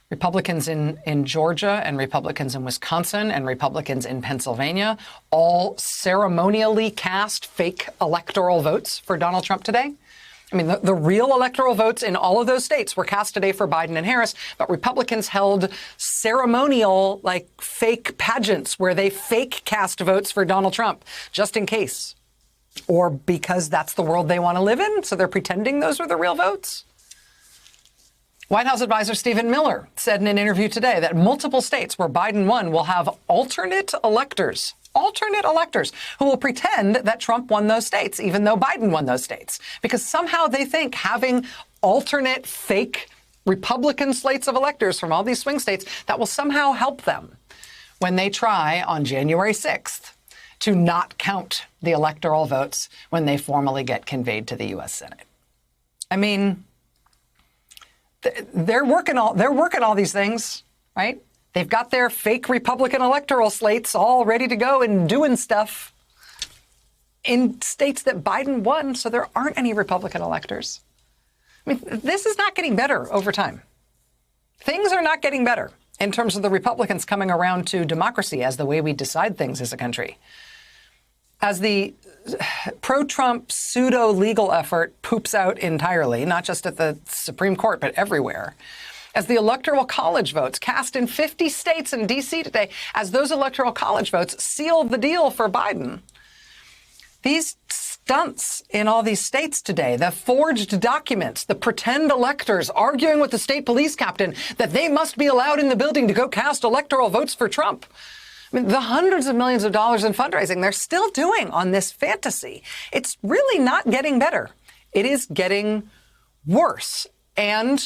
Republicans in Georgia and Republicans in Wisconsin and Republicans in Pennsylvania all ceremonially cast fake electoral votes for Donald Trump today. I mean, the real electoral votes in all of those states were cast today for Biden and Harris, but Republicans held ceremonial, like, fake pageants where they fake cast votes for Donald Trump, just in case. Or because that's the world they want to live in, so they're pretending those are the real votes. White House advisor Stephen Miller said in an interview today that multiple states where Biden won will have alternate electors who will pretend that Trump won those states, even though Biden won those states, because somehow they think having alternate fake Republican slates of electors from all these swing states, that will somehow help them when they try on January 6th to not count the electoral votes when they formally get conveyed to the U.S. Senate. I mean, they're working all these things, right? They've got their fake Republican electoral slates all ready to go and doing stuff in states that Biden won, so there aren't any Republican electors. I mean, this is not getting better over time. Things are not getting better in terms of the Republicans coming around to democracy as the way we decide things as a country. As the pro-Trump pseudo-legal effort poops out entirely, not just at the Supreme Court, but everywhere, as the Electoral College votes cast in 50 states and D.C. today, as those Electoral College votes seal the deal for Biden, these stunts in all these states today, the forged documents, the pretend electors arguing with the state police captain that they must be allowed in the building to go cast electoral votes for Trump. I mean, the hundreds of millions of dollars in fundraising they're still doing on this fantasy, it's really not getting better. It is getting worse. And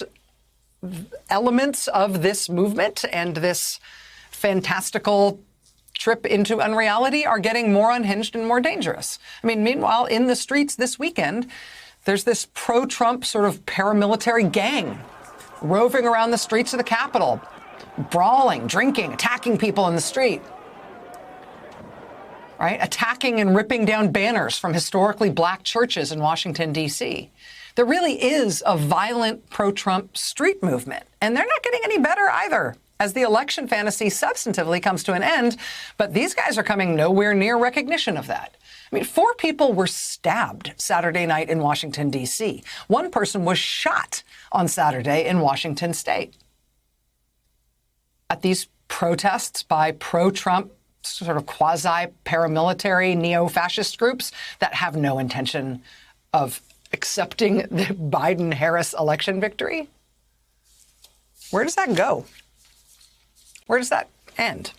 elements of this movement and this fantastical trip into unreality are getting more unhinged and more dangerous. I mean, meanwhile, in the streets this weekend, there's this pro-Trump sort of paramilitary gang roving around the streets of the Capitol, brawling, drinking, attacking people in the street, right? Attacking and ripping down banners from historically black churches in Washington, D.C. There really is a violent pro-Trump street movement, and they're not getting any better either as the election fantasy substantively comes to an end. But these guys are coming nowhere near recognition of that. I mean, 4 people were stabbed Saturday night in Washington, D.C. 1 person was shot on Saturday in Washington state. At these protests by pro-Trump sort of quasi-paramilitary neo-fascist groups that have no intention of accepting the Biden-Harris election victory? Where does that go? Where does that end?